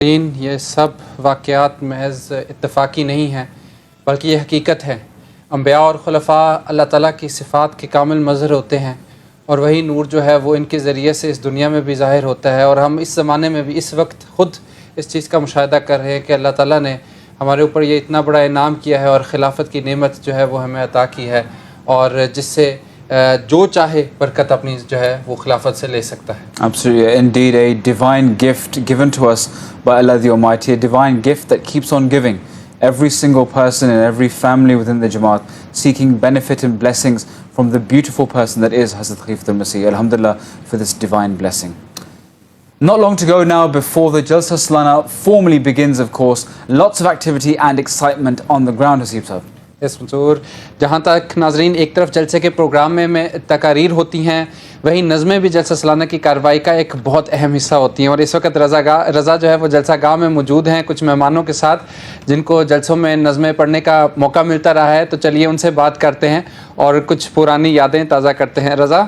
ये सब वाक़यात महज़ इत्तफ़ाक़ी नहीं हैं, बल्कि ये हकीकत है। अंबिया और खुलफ़ा अल्लाह ताला की सिफ़ात के कामिल मज़हर होते हैं, और वही नूर जो है वो इनके ज़रिए से इस दुनिया में भी ज़ाहिर होता है। और हम इस ज़माने में भी इस वक्त ख़ुद इस चीज़ का मुशाहिदा कर रहे हैं कि अल्लाह ताला ने हमारे ऊपर ये इतना बड़ा इनाम किया है और खिलाफत की नेमत जो है वो हमें अता की है, और जिससे जो चाहे बरकत अपनी जो है वो खिलाफत से ले सकता है। Absolutely, indeed a divine gift given to us by Allah the Almighty, a divine gift that keeps on giving every single person and every family within the Jamaat, seeking benefit and blessings from the beautiful person that is Hazrat Khalifatul Masih. Alhamdulillah for this divine blessing. Not long to go now before the Jalsa Salana formally begins, of course. Lots of activity and excitement on the ground, Hasib Sahib. Yes Mansoor, जहाँ तक नाजरीन एक तरफ जलसे के programme में तकारीर होती हैं, वहीं नज़में भी जलसा सालाना की कार्रवाई का एक बहुत अहम हिस्सा होती हैं। और इस वक्त रज़ा जो है वो जलसा गाह में मौजूद हैं कुछ मेहमानों के साथ, जिनको जलसों में नज़में पढ़ने का मौका मिलता रहा है। तो चलिए उनसे बात करते हैं और कुछ पुरानी यादें ताज़ा करते हैं। रज़ा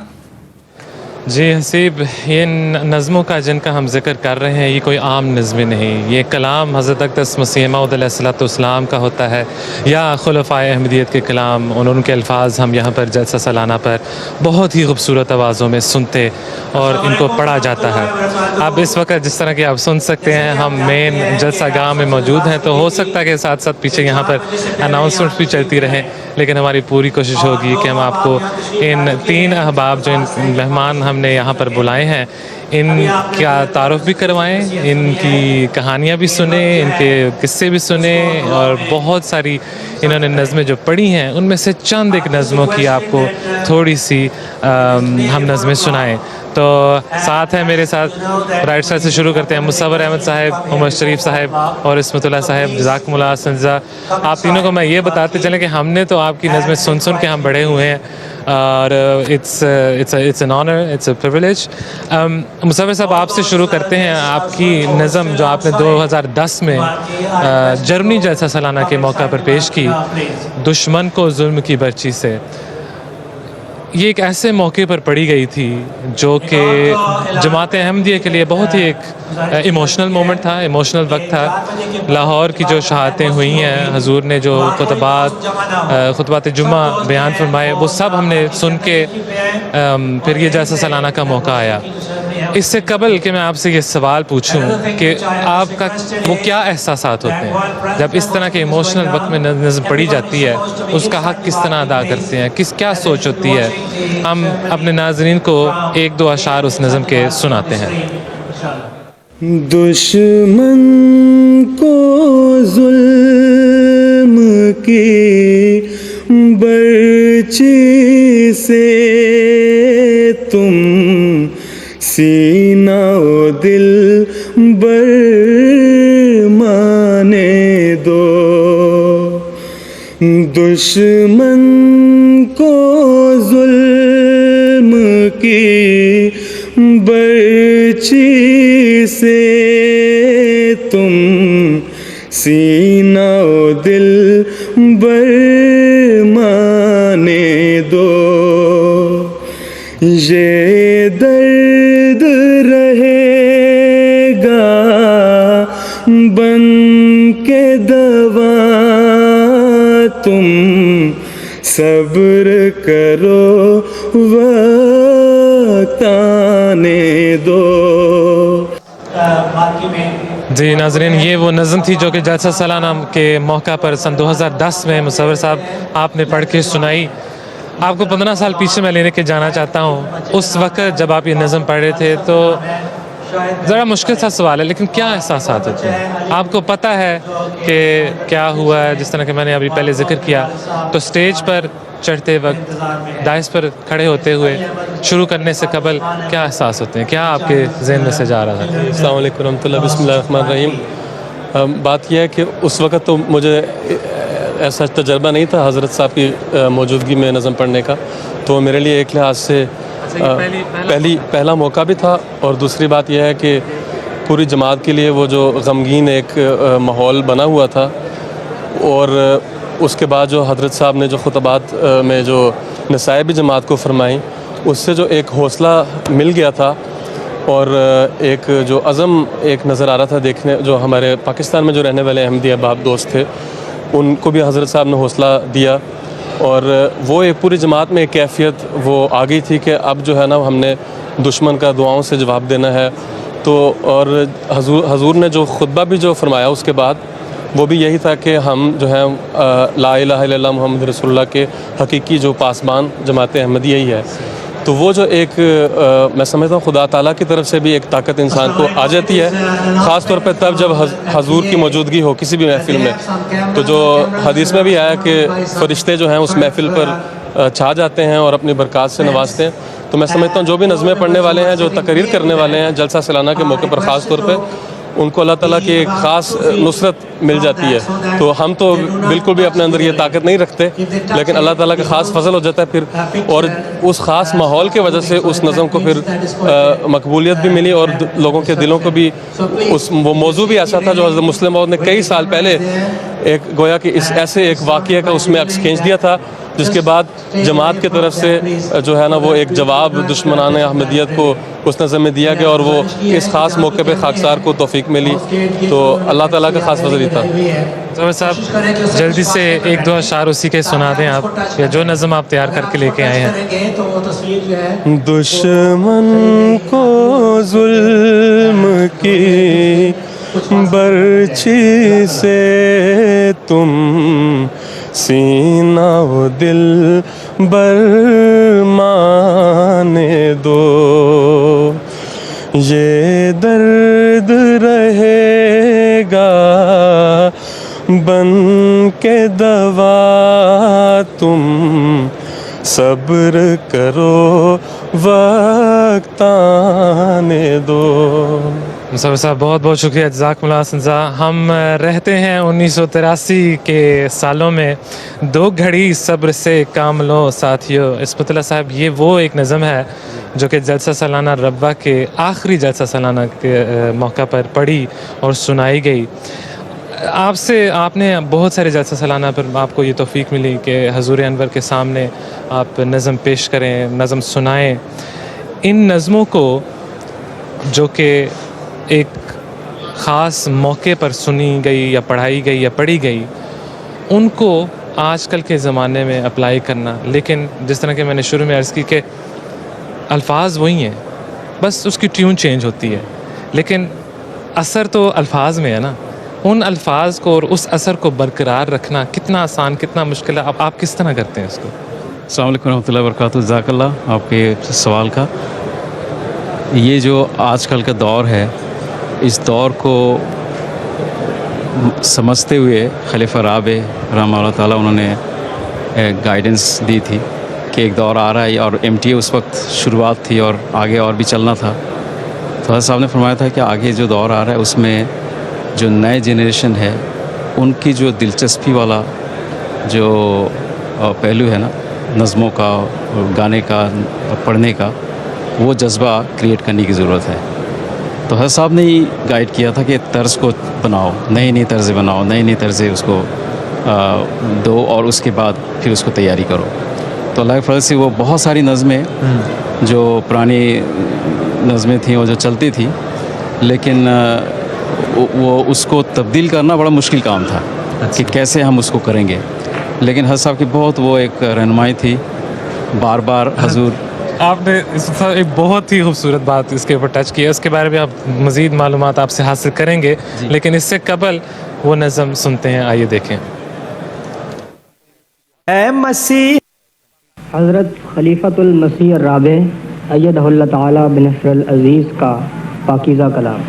जी हसीब, ये नज़मों का जिनका हम जिक्र कर रहे हैं, ये कोई आम नज़में नहीं, ये कलाम हज़रत अक़दस मसीह मऊद अलैहिस्सलाम का होता है, या खुलफ़ाए अहमदियत के कलाम। और उनके अल्फाज हम यहाँ पर जलसा सालाना पर बहुत ही खूबसूरत आवाज़ों में सुनते और इनको पढ़ा जाता है। अब इस वक्त जिस तरह की आप सुन सकते हैं, हम मेन जलसा गाह में मौजूद हैं, तो हो सकता है कि साथ साथ पीछे यहाँ पर अनाउंसमेंट्स भी चलती रहें, लेकिन हमारी पूरी कोशिश होगी कि हम आपको इन तीन अहबाब जो इन मेहमान हमने यहाँ पर बुलाए हैं, इनका तारुफ भी करवाएं, इनकी कहानियाँ भी सुने, इनके किस्से भी सुने, और बहुत सारी इन्होंने नज़में जो पढ़ी हैं उनमें से चंद एक नज़मों की आपको थोड़ी सी हम नज़में सुनाएं। तो साथ है मेरे साथ, राइट साइड से शुरू करते हैं, मुसव्वर अहमद साहब, मोहम्मद शरीफ साहब और इस्मतुल्लाह साहब। जज़ाकुमुल्लाह संजा। आप तीनों को मैं ये बताते चलें कि हमने तो आपकी नज़में सुन सुन के हम बड़े हुए हैं, और it's an honour, it's a privilege. Musawwar Sahab, आपसे शुरू करते हैं। आपकी नज़म जो आपने 2010 में जर्मनी जलसा सालाना के मौका पर पेश की, दुश्मन को जुल्म की बर्ची से, ये एक ऐसे मौके पर पढ़ी गई थी जो कि जमात अहमदिया के लिए बहुत ही एक इमोशनल मोमेंट था, इमोशनल वक्त था। लाहौर की जो शहादतें हुई हैं, हजूर ने जो खुतबात जुम्मा बयान फरमाए, वो सब हमने सुन के फिर ये जलसा सालाना का मौका आया। इससे कबल कि मैं आपसे ये सवाल पूछूं कि आपका वो क्या एहसासात होते हैं जब इस तरह के इमोशनल वक्त में नज़म पढ़ी जाती है, उसका हक़ किस तरह अदा करते हैं, क्या सोच होती है? हम अपने नाज़रीन को एक दो अशार उस नज़म के सुनाते हैं। दुश्मन को जुल्म की बर्ची से तुम सीना ओ दिल बर माने दो, दुश्मन को जुल्म की बर्ची से तुम सीना ओ दिल बर माने दो, ये दर्द रहेगा बन के दवा, तुम सब्र करो वक्त आने दो। जी नाज़रीन, ये वो नज़म थी जो कि जलसा सालाना के मौका पर सन 2010 में मुसव्वर साहब आपने पढ़ के सुनाई। आपको 15 साल पीछे मैं लेने के जाना चाहता हूँ। उस वक्त जब आप ये नज़म पढ़ रहे थे तो ज़रा मुश्किल सा सवाल है, लेकिन क्या एहसासात होते हैं? आपको पता है कि क्या हुआ है? जिस तरह के मैंने अभी पहले जिक्र किया, तो स्टेज पर चढ़ते वक्त, दाइस पर खड़े होते हुए, शुरू करने से कबल क्या एहसास होते हैं? क्या आपके जहन में से जा रहा था? अस्सलाम वालेकुम रहमतुल्लाह, बिस्मिल्लाहिर्रहमानिर्रहीम। बात यह है कि उस वक़्त तो मुझे ऐसा तजर्बा नहीं था हज़रत साहब की मौजूदगी में नज़म पढ़ने का, तो मेरे लिए एक लिहाज से पहला मौका भी था। और दूसरी बात यह है कि पूरी जमात के लिए वो जो गमगीन एक माहौल बना हुआ था, और उसके बाद जो हज़रत साहब ने जो खुतबात में जो नसाइब जमात को फरमाई, उससे जो एक हौसला मिल गया था, और एक जो अज़म एक नज़र आ रहा था देखने, जो हमारे पाकिस्तान में जो रहने वाले अहमदिया बाप दोस्त थे उनको भी हज़रत साहब ने हौसला दिया। और वो एक पूरी जमात में एक कैफियत वो आ गई थी कि अब जो है ना हमने दुश्मन का दुआओं से जवाब देना है। तो और हजूर ने जो खुतबा भी जो फरमाया उसके बाद वो भी यही था कि हम जो है ला इलाहा इल्लल्लाह मुहम्मद रसूलुल्लाह के हकीकी जो पासबान जमात अहमदिया ही है। तो वो जो एक मैं समझता हूँ खुदा ताला की तरफ से भी एक ताकत इंसान को आ जाती है, ख़ास तौर पे तब जब हजूर की मौजूदगी हो किसी भी महफ़िल में। तो जो हदीस में भी आया कि फ़रिश्ते जो हैं उस महफ़िल पर छा जाते हैं और अपनी बरक़ात से नवाजते हैं। तो मैं समझता हूँ जो भी नज़में पढ़ने वाले हैं, जो तकरीर करने वाले हैं जलसा सालाना के मौके पर ख़ास तौर पे, उनको अल्लाह ताला की एक ख़ास नुसरत मिल जाती है। तो हम तो बिल्कुल भी अपने अंदर ये ताकत नहीं रखते, लेकिन अल्लाह ताला का ख़ास फजल हो जाता है फिर, और उस ख़ास माहौल के वजह से उस नज़म को फिर मकबूलियत भी मिली और लोगों के दिलों को भी उस वो मौजू भी ऐसा था जो हज़रत मुस्लिम मौद ने कई साल पहले एक गोया कि इस ऐसे एक वाक़ये का उसमें अक्स खींच दिया था, जिसके बाद जमात की तरफ से जो है ना वो एक जवाब दुश्मनाने अहमदियत को उस नज़म में दिया गया और वो इस ख़ास मौके पे खाकसार को तौफीक मिली। तो अल्लाह ताला का ख़ास फजल ही था। ज़फ़र साहब जल्दी से एक दो अशार उसी के सुना दें आप, या जो नज़म आप तैयार करके लेके आए हैं। दुश्मन को जुल्म की बर्छी से तुम सीना वो दिल बरमाने दो, ये दर्द रहेगा बन के दवा, तुम सब्र करो वक्त आने दो। मुसव्विर साहब बहुत बहुत शुक्रिया, जज़ाकमुल्लाह सनज़ा। हम रहते हैं 1983 के सालों में, दो घड़ी सब्र से काम लो साथियों। इस्मतुल्लाह साहब, ये वो एक नज़म है जो कि जलसा सालाना रब्वा के आखिरी जलसा सालाना के मौका पर पढ़ी और सुनाई गई। आपने बहुत सारे जलसा सालाना पर आपको ये तौफीक मिली कि हज़ूर अनवर के सामने आप नज़म पेश करें, नज़म सुनाएं। इन नज़मों को जो कि एक ख़ास मौके पर सुनी गई या पढ़ाई गई या पढ़ी गई, उनको आजकल के ज़माने में अप्लाई करना, लेकिन जिस तरह के मैंने शुरू में अर्ज़ की कि अल्फाज वही हैं, बस उसकी ट्यून चेंज होती है, लेकिन असर तो अल्फाज में है ना। उन अल्फाज को और उस असर को बरकरार रखना कितना आसान, कितना मुश्किल है। आप किस तरह करते हैं इसको? अस्सलाम वालेकुम रहमतुल्लाहि व बरकातुहू। जज़ाकल्लाह आपके सवाल का। ये जो आजकल का दौर है, इस दौर को समझते हुए खलीफा राबे रहमतुल्लाह ताला उन्होंने गाइडेंस दी थी कि एक दौर आ रहा है और MTA उस वक्त शुरुआत थी और आगे और भी चलना था। तो हज़रत साहब ने फरमाया था कि आगे जो दौर आ रहा है उसमें जो नए जनरेशन है उनकी जो दिलचस्पी वाला जो पहलू है ना, नज़मों का, गाने का, पढ़ने का, वो जज्बा क्रिएट करने की ज़रूरत है। तो हज़रत साहब ने ही गाइड किया था कि तर्ज़ को बनाओ, नई नई तर्ज़ें बनाओ, नई नई तर्ज़ें उसको दो और उसके बाद फिर उसको तैयारी करो। तो अल्लाह के फज़ल से वो बहुत सारी नज़में जो पुरानी नज़में थी वो जो चलती थी, लेकिन वो उसको तब्दील करना बड़ा मुश्किल काम था कि कैसे हम उसको करेंगे। लेकिन हज़रत साहब की बहुत वो एक रहनुमाई थी, बार बार हजूर। आपने एक बहुत ही खूबसूरत बात इसके ऊपर टच किया, उसके बारे में आप मज़ीद मालूमात आपसे हासिल करेंगे, लेकिन इससे कबल वो नज़म सुनते हैं, आइए देखें। ऐ मसीह हज़रत खलीफतुल मसीह राबे अय्यदहुल्लाह ताला बिनफ़्रल अज़ीज़ का पाकीज़ा कलाम।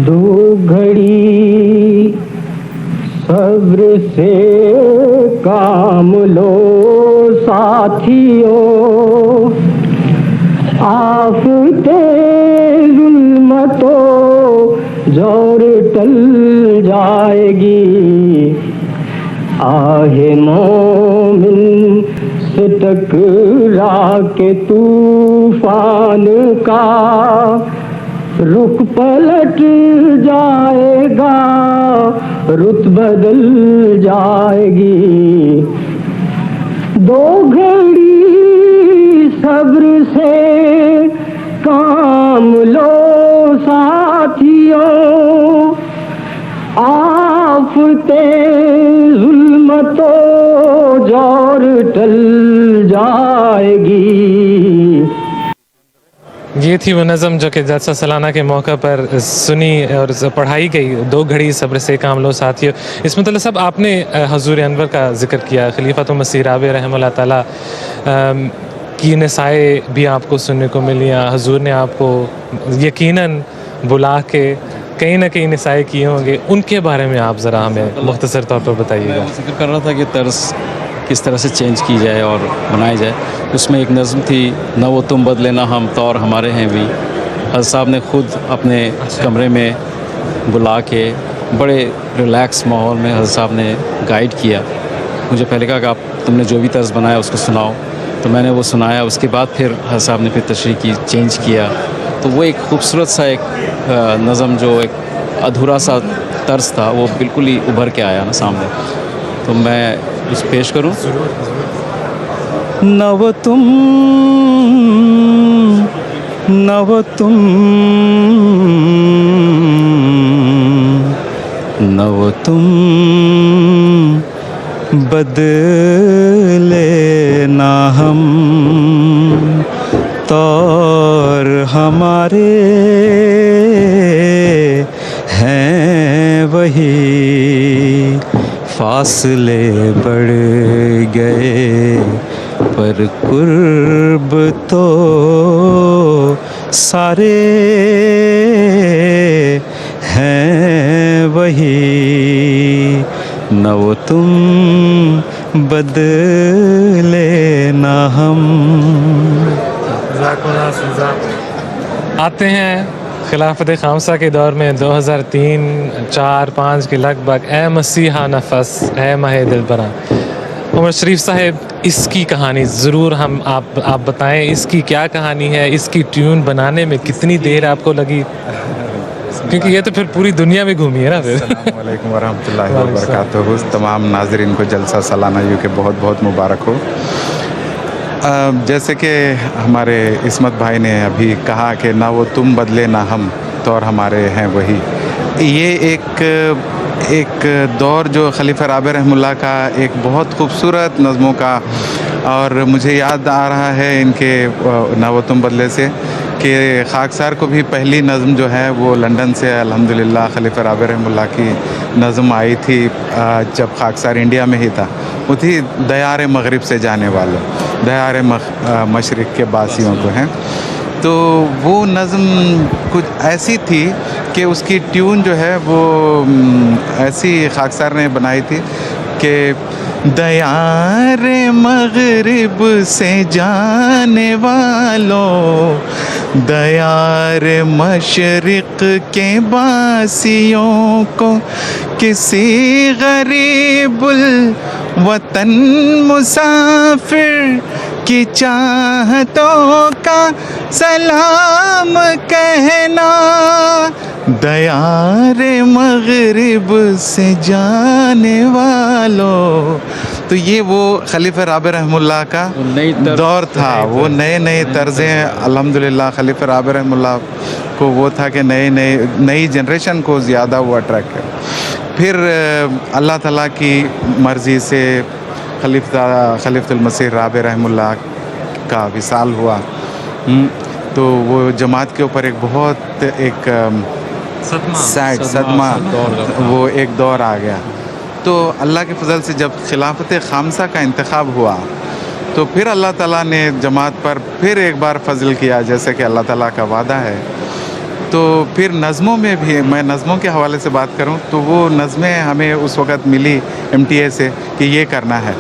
दो घड़ी सब्र से काम लो साथियों, आफ़ते ज़ुल्मतो जोर टल जाएगी, आहे मोमिन से टकरा के तूफान का रुख पलट जाएगा, रुत बदल जाएगी। दो घड़ी सब्र से काम लो साथियों, आफते जुल्मतो जोर टल जाएगी। ये थी वो नज़म जो कि जलसा सालाना के मौका पर सुनी और पढ़ाई गई, दो घड़ी सब्र से काम लो साथियों। इसमें मतलब सब आपने हजूर अनवर का जिक्र किया, खलीफातुल मसीह राबे रहमतुल्लाह ताला की नसाए भी आपको सुनने को मिली। हजूर ने आपको यकीनन बुला के कहीं ना कहीं नसाए किए होंगे, उनके बारे में आप ज़रा हमें मुख्तसर तौर पर बताइएगा। जिक्र कर रहा था कि तर्ज किस तरह से चेंज की जाए और बनाई जाए। उसमें एक नज़म थी, न वो तुम बदले ना हम तौर हमारे हैं भी। हज़रत साहब ने ख़ुद अपने कमरे में बुला के बड़े रिलैक्स माहौल में हज़रत साहब ने गाइड किया। मुझे पहले कहा कि आप तुमने जो भी तर्ज बनाया उसको सुनाओ, तो मैंने वो सुनाया। उसके बाद फिर हज़रत साहब ने फिर तशरीह की, चेंज किया। तो वो एक खूबसूरत सा एक नज़म जो एक अधूरा सा तर्ज था वो बिल्कुल ही उभर के आया ना सामने। तो मैं उस पेश करूं। नव तुम बदले ना हम तौर हमारे हैं वही, फासले बढ़ गए पर कुर्ब तो सारे हैं वही, न वो तुम बदले ना हम। आते हैं खिलाफत खामसा के दौर में 2003, 4, 5 के लगभग। ए मसीहा नफस ए माहे दिलबरा, उमर शरीफ साहब, इसकी कहानी ज़रूर आप बताएं, इसकी क्या कहानी है, इसकी ट्यून बनाने में कितनी देर आपको लगी, क्योंकि ये तो फिर पूरी दुनिया में घूमी है ना। फिर अस्सलाम वालेकुम वरहमतुल्लाहि वबरकातुहू। तमाम नाजरीन को जलसा सालाना यू के बहुत बहुत मुबारक हो। जैसे कि हमारे इस्मत भाई ने अभी कहा कि ना वो तुम बदले ना हम तौर हमारे हैं वही, ये एक दौर जो खलीफा राबे रहमुल्लाह का एक बहुत खूबसूरत नज़मों का, और मुझे याद आ रहा है इनके ना वो तुम बदले से कि खाकसार को भी पहली नज़म जो है वो लंदन से अल्हम्दुलिल्लाह खलीफा राबे रहमुल्लाह की नज़म आई थी जब खाकसार इंडिया में ही था। वो थी दयार मगरिब से जाने वालों, दयार मशरिक़ के बासियों को हैं। तो वो नज़म कुछ ऐसी थी कि उसकी ट्यून जो है वो ऐसी खाकसार ने बनाई थी कि दयार मगरिब से जाने वालों, दयार मशरिक़ के बासियों को, किसी गरीबुल वतन मुसाफिर की चाहतों का सलाम कहना, दयार मगरिब से जाने वालों। तो ये वो खलीफा राबे रहमुल्लाह का दौर था, वो नए तर्ज़ें अल्हम्दुलिल्लाह खलीफा राबे रहमुल्लाह को वो था कि नई जनरेशन को ज़्यादा वो अट्रैक्ट कर। फिर अल्लाह ताला की मर्ज़ी से खलीफातुल मसीह राबे रहमुल्लाह का विसाल हुआ, तो वो जमात के ऊपर एक बहुत एक सदमा वो एक दौर आ गया। तो अल्लाह के फजल से जब खिलाफत खामसा का इंतखाब हुआ तो फिर अल्लाह ताला ने जमात पर फिर एक बार फजल किया, जैसे कि अल्लाह ताला का वादा है। तो फिर नज़मों में भी, मैं नज़मों के हवाले से बात करूं तो वो नज़में हमें उस वक़्त मिली MTA से कि ये करना है।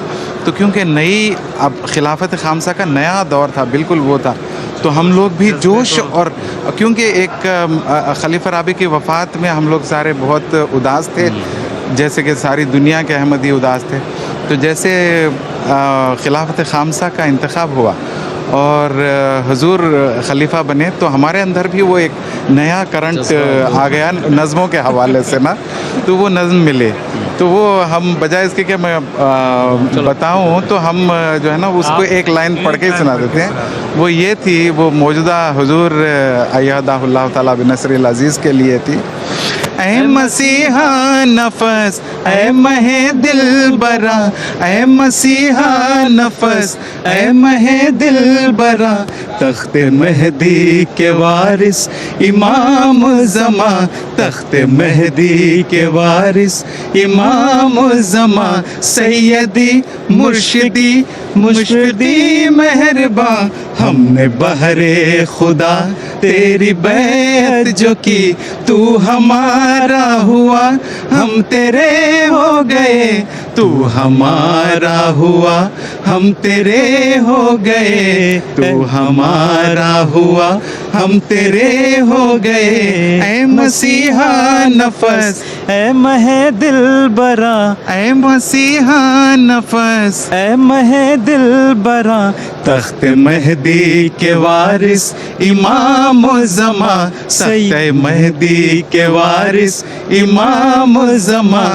तो क्योंकि नई अब खिलाफत खामसा का नया दौर था, बिल्कुल वो था, तो हम लोग भी जोश, और क्योंकि एक खलीफा राबी की वफ़ात में हम लोग सारे बहुत उदास थे, जैसे कि सारी दुनिया के अहमदी उदास थे। तो जैसे खिलाफत खामसा का इंतखाब हुआ और हुजूर खलीफा बने तो हमारे अंदर भी वो एक नया करंट आ गया नज़मों के हवाले से ना, तो वो नज़्म मिले। तो वो हम बजाय इसके कि मैं बताऊं तो हम जो है ना उसको एक लाइन पढ़ के ही सुना देते हैं। वो ये थी, वो मौजूदा हुजूर अय्यदहुल्लाह ताला बिनस्रिल अज़ीज़ के लिए थी। ऐ मसीहा नफस ऐ महे दिल बरा, ऐ मसीहा नफस ऐ महे दिल बरा, तख्ते मेहदी के वारिस इमाम ज़मा, तख्ते मेहदी के वारिस इमाम ज़मा, सैयदी मुर्शिदी मुर्शिदी मेहरबा, हमने बहरे खुदा तेरी बैत जो की, तू हमारा हुआ हम तेरे हो गए, तू हमारा हुआ हम तेरे हो गए, तू हमारा हुआ हम तेरे हो गए। ऐ मसीहा नफस ऐ महे दिल बरा, ऐ मसीहा नफस ऐ महे दिल बरा, तख्त मेहदी के वारिस इमाम ज़मा, तख्त मेहदी के वारिस इमाम ज़मा।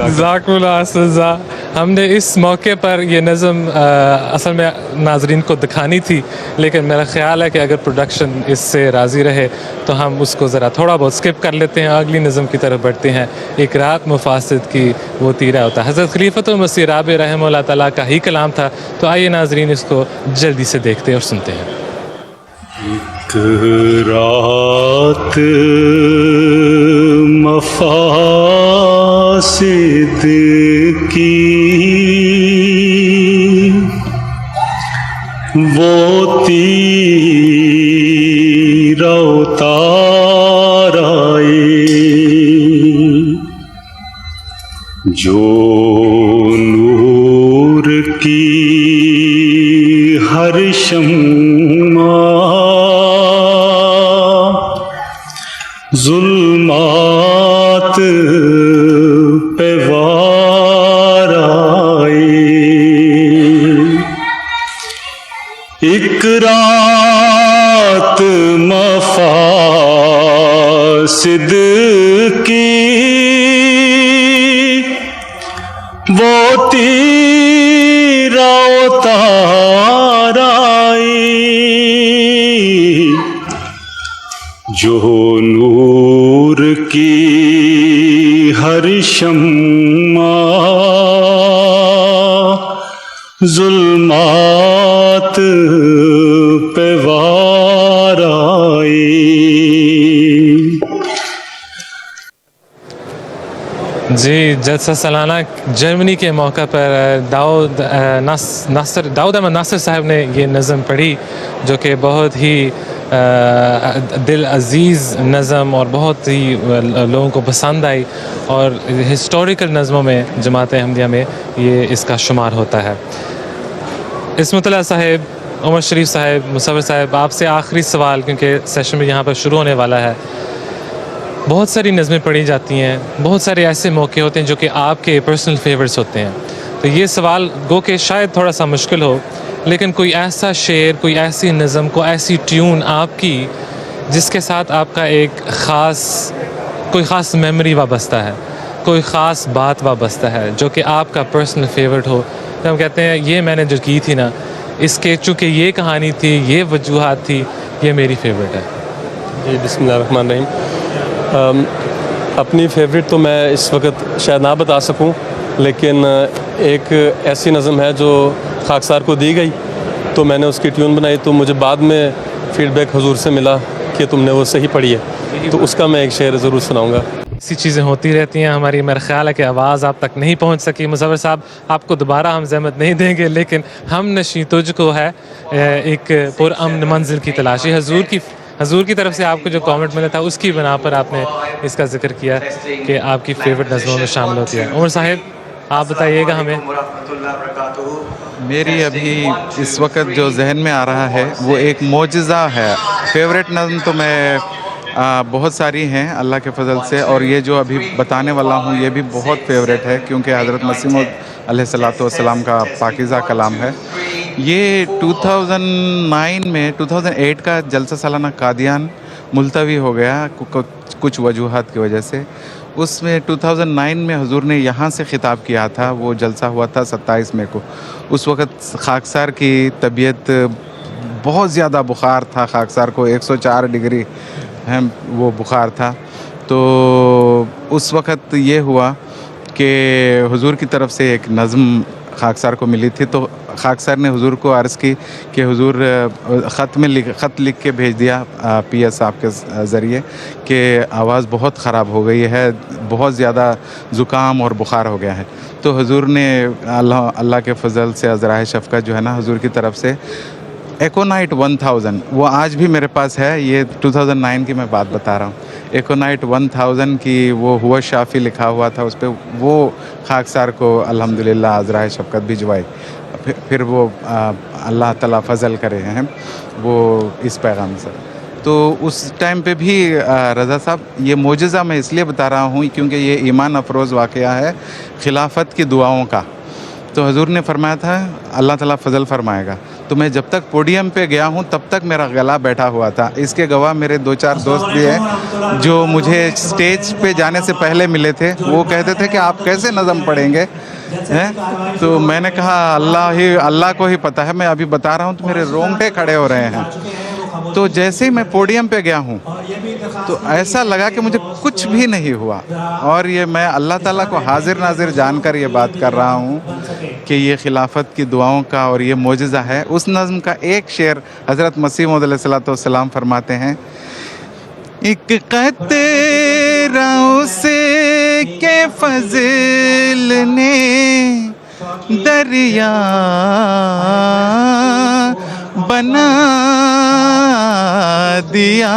ज़ाकुल्लाह सज़ा। हमने इस मौके पर ये नज़म असल में नाजरीन को दिखानी थी, लेकिन मेरा ख़्याल है कि अगर प्रोडक्शन इससे राज़ी रहे तो हम उसको ज़रा थोड़ा बहुत स्किप कर लेते हैं, अगली नज़म की तरफ बढ़ते हैं। एक रात मुफासिद की वो तीरा होता है, हज़रत खलीफतुल मसीह राबे रहमहुल्लाह ताला का ही कलाम था। तो आइए नाजरीन इसको जल्दी से देखते और सुनते हैं। एक रात मफासिद की वो तीर उतार आए, जो नूर की हर शम्मा जुल्मात पे वार आए। एक रात मफासिद की वो तीर उतार आई, जो नूर की हर शम्मा जुल्मात पे वार आई। जी, जलसा सालाना जर्मनी के मौका पर दाऊद अहमद नासिर साहब ने ये नज़म पढ़ी, जो कि बहुत ही दिल अज़ीज़ नज़म और बहुत ही लोगों को पसंद आई, और हिस्टोरिकल नज़मों में जमात अहमदिया में ये इसका शुमार होता है। इस्मतुल्लाह साहब, उमर शरीफ साहब, मुसव्विर साहब, आपसे आखिरी सवाल, क्योंकि सेशन में यहाँ पर शुरू होने वाला है। बहुत सारी नज़में पढ़ी जाती हैं, बहुत सारे ऐसे मौके होते हैं जो कि आपके पर्सनल फेवरेट्स होते हैं, तो ये सवाल गो के शायद थोड़ा सा मुश्किल हो, लेकिन कोई ऐसा शेर, कोई ऐसी नज़म, कोई ऐसी ट्यून आपकी जिसके साथ आपका एक कोई ख़ास मेमोरी वाबस्ता है, कोई ख़ास बात वाबस्ता है, जो कि आपका पर्सनल फेवरेट हो, तो हम कहते हैं ये मैंने जो की थी ना, इसके चूँकि ये कहानी थी, ये वजूहात थी, ये मेरी फेवरेट है। जी, बिस्मिल्लाहिर्रहमानिर्रहीम। अपनी फेवरेट तो मैं इस वक्त शायद ना बता सकूं, लेकिन एक ऐसी नज़म है जो खाकसार को दी गई, तो मैंने उसकी ट्यून बनाई, तो मुझे बाद में फ़ीडबैक हुजूर से मिला कि तुमने वो सही पढ़ी है, तो उसका मैं एक शेर ज़रूर सुनाऊंगा। ऐसी चीज़ें होती रहती हैं हमारी, मेरा ख्याल है कि आवाज़ आप तक नहीं पहुंच सकी। मुसव्विर साहब, आपको दोबारा हम ज़हमत नहीं देंगे, लेकिन हम नशी तुझको है एक पुरअमन मंजिल की तलाशी। हजूर की तरफ से आपको जो कमेंट मिला था, उसकी बना पर आपने इसका जिक्र किया कि आपकी फेवरेट नज़मों में शामिल होती है। उमर साहब, आप बताइएगा हमें। मेरी अभी इस वक्त जो जहन में आ रहा है वो एक मोजिज़ा है। फेवरेट नज़म तो मैं बहुत सारी हैं अल्लाह के फ़ज़ल से, और ये जो अभी बताने वाला हूँ ये भी बहुत फेवरेट है, क्योंकि हज़रत मसीह मौऊद अलैहिस्सलातु वस्सलाम का पाकीज़ा कलाम है। ये 2009 में 2008 का जलसा सालाना कादियान मुलतवी हो गया कुछ वजूहात की वजह से। उसमें 2009 में हुजूर ने यहाँ से ख़िताब किया था। वो जलसा हुआ था 27 मई को। उस वक़्त खाकसार की तबीयत बहुत ज़्यादा बुखार था। खाकसार को 104 डिग्री है वो बुखार था। तो उस वक़्त ये हुआ कि हुजूर की तरफ से एक नज़्म खाकसार को मिली थी। तो खाकसार ने हुजूर को अर्ज़ की कि हुजूर ख़त लिख के भेज दिया पीएस साहब के ज़रिए कि आवाज़ बहुत ख़राब हो गई है, बहुत ज़्यादा ज़ुकाम और बुखार हो गया है। तो हुजूर ने अल्लाह के फ़ज़ल से अज़राए शफ़क़त जो है ना हुजूर की तरफ से एकोनाइट 1000 वो आज भी मेरे पास है। ये 2009 की मैं बात बता रहा हूँ। एकोनाइट 1000 की वो हुआ शाफ़ी लिखा हुआ था उस पर। वो खाकसार को अल्हम्दुलिल्लाह अज़राए शफ़क़त भिजवाई। फिर वो अल्लाह ताला फ़ज़ल करे हैं वो इस पैगाम से। तो उस टाइम पे भी रज़ा साहब ये मोजज़ा मैं इसलिए बता रहा हूँ क्योंकि ये ईमान अफरोज़ वाक़या है खिलाफत की दुआओं का। तो हुजूर ने फरमाया था अल्लाह ताला फ़ज़ल फ़रमाएगा। तो मैं जब तक पोडियम पे गया हूँ तब तक मेरा गला बैठा हुआ था। इसके गवाह मेरे 2-4 दोस्त भी हैं जो मुझे स्टेज पे जाने से पहले मिले थे। वो कहते थे कि आप कैसे नज़म पढ़ेंगे हैं। तो मैंने कहा अल्लाह को ही पता है। मैं अभी बता रहा हूँ तो मेरे रोंगटे खड़े हो रहे हैं। तो जैसे ही मैं पोडियम पे गया हूँ तो ऐसा लगा कि मुझे कुछ भी नहीं हुआ। और ये मैं अल्लाह ताला को हाजिर नाजिर जानकर ये बात कर रहा हूँ कि ये खिलाफत की दुआओं का और ये मोजज़ा है। उस नज़्म का एक शेर हज़रत मसीह मौऊद अलैहिस्सलाम फरमाते हैं, एक क़तरा उसे के फ़ज़ल ने दरिया बना दिया।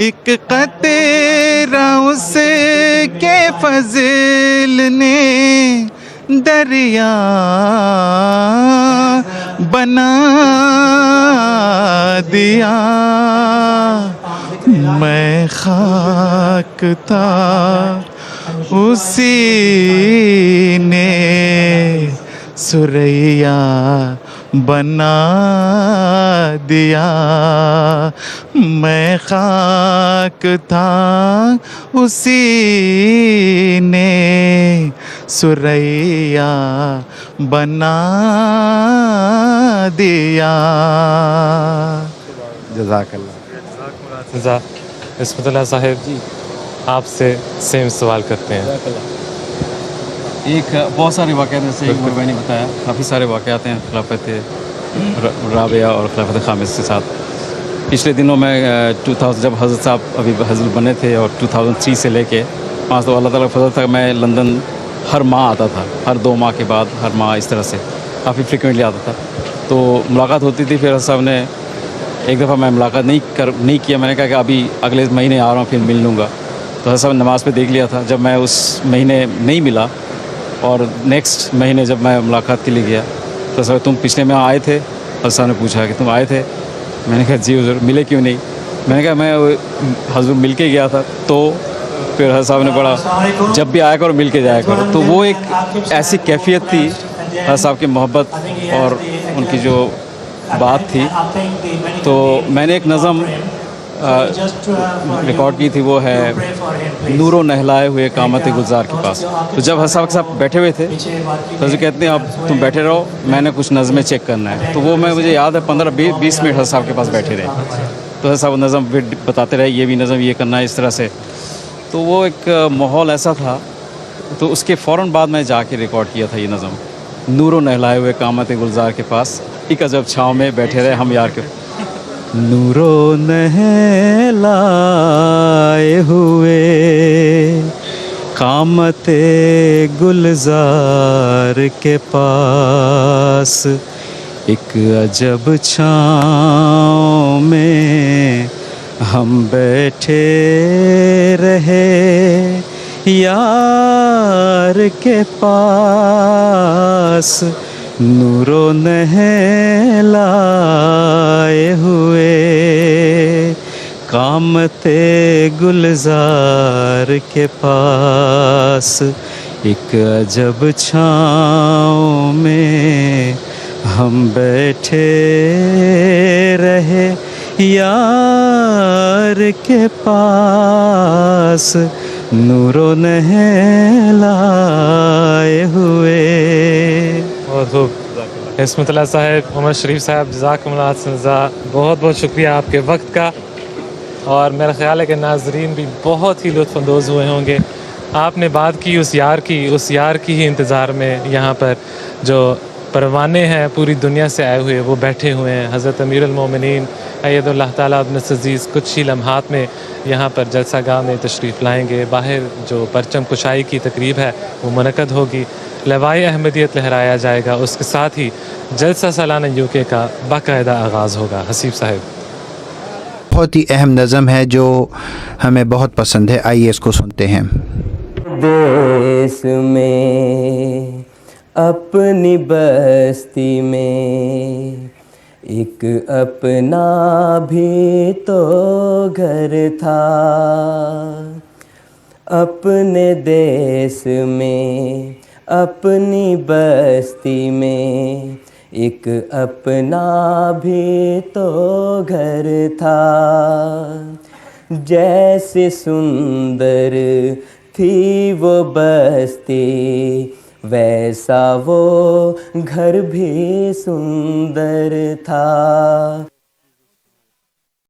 एक क़तरा उसे के फ़ज़ल ने दरिया बना दिया। मैं खाक था उसी ने सुरैया बना दिया। मैं खाक था उसी ने सुरैया बना दिया। जज़ाकल्लाह। इस्मतुल्लाह साहिब जी आपसे सेम सवाल करते हैं। एक बहुत सारे वाक़यात जैसे उमर भाई ने बताया, काफ़ी सारे वाक़यात हैं खिलाफत राबिया और खिलाफत खामिस के साथ। पिछले दिनों में 2000 जब हज़रत साहब अभी हज़रत बने थे और 2003 से लेके 5 तो अल्लाह ताला फज़ल तक मैं लंदन हर माह आता था, हर 2 माह के बाद हर माह इस तरह से काफ़ी फ्रिक्वेंटली आता था। तो मुलाकात होती थी। फिर हज़रत साहब ने एक दफ़ा मैं मुलाकात नहीं किया। मैंने कहा कि अभी अगले महीने आ रहा हूँ फिर मिल लूँगा। तो हज़रत साहब ने नमाज़ पे देख लिया था। जब मैं उस महीने नहीं मिला और नेक्स्ट महीने जब मैं मुलाकात के लिए गया तो सर तुम पिछले में आए थे। हज़रत साहब ने पूछा कि तुम आए थे। मैंने कहा जी हुज़ूर, मिले क्यों नहीं? मैंने कहा मैं हज़ूर मिल के गया था। तो फिर हज़रत साहब ने पढ़ा जब भी आया करो मिल के जाया करो। तो वो एक ऐसी कैफियत थी हज़रत साहब की मोहब्बत और उनकी जो बात थी। तो मैंने एक नज़म रिकॉर्ड की थी, वो है नूरो नहलाए हुए कामत गुलजार के पास। तो जब हज़रत साहब के साथ बैठे हुए थे तो हज़रत कहते हैं अब तुम बैठे रहो, मैंने कुछ नज़में चेक करना है। तो वो मुझे याद है 15-20 मिनट हज़रत साहब के पास बैठे रहे। तो हज़रत साहब नज़म फिर बताते रहे, ये भी नज़म ये करना है इस तरह से। तो वो एक माहौल ऐसा था। तो उसके फ़ौरन बाद मैं जाके रिकॉर्ड किया था ये नज़म, नूरो नहलाए हुए कामत गुलजार के पास एक अजब छाँव में बैठे रहे हम यार के। नूरो नहलाए हुए कामते गुलजार के पास एक अजब छाँव में हम बैठे रहे यार के पास। नूरो नहलाए हुए कामते गुलजार के पास एक अजब छाँव में हम बैठे रहे यार के पास, नूरो नहलाए हुए। बहुत खूब। इस्मतुल्लाह साहब, उमर शरीफ साहब, जज़ाकुमुल्लाह खैर, बहुत बहुत शुक्रिया आपके वक्त का। और मेरा ख़्याल है कि नाज़रीन भी बहुत ही लुत्फ़अंदोज़ हुए होंगे। आपने बात की उस यार की ही इंतज़ार में यहाँ पर जो परवाने हैं पूरी दुनिया से आए हुए, वो बैठे हुए हैं। हज़रत अमीरुल मोमिनीन अय्यदुल्लाह ताला बिन अज़ीज़ कुछ ही लम्हात में यहाँ पर जलसागाह में तशरीफ़ लाएँगे। बाहर जो परचम कुशाई की तकरीब है वो मुनक़द होगी, लवाए अहमदियत लहराया जाएगा, उसके साथ ही जलसा सालाना यूके का बाकायदा आगाज़ होगा। हसीब साहब, बहुत ही अहम नज़म है जो हमें बहुत पसंद है, आइए इसको सुनते हैं। देश में अपनी बस्ती में एक अपना भी तो घर था, अपने देश में अपनी बस्ती में एक अपना भी तो घर था। जैसे सुंदर थी वो बस्ती, वैसा वो घर भी सुंदर था।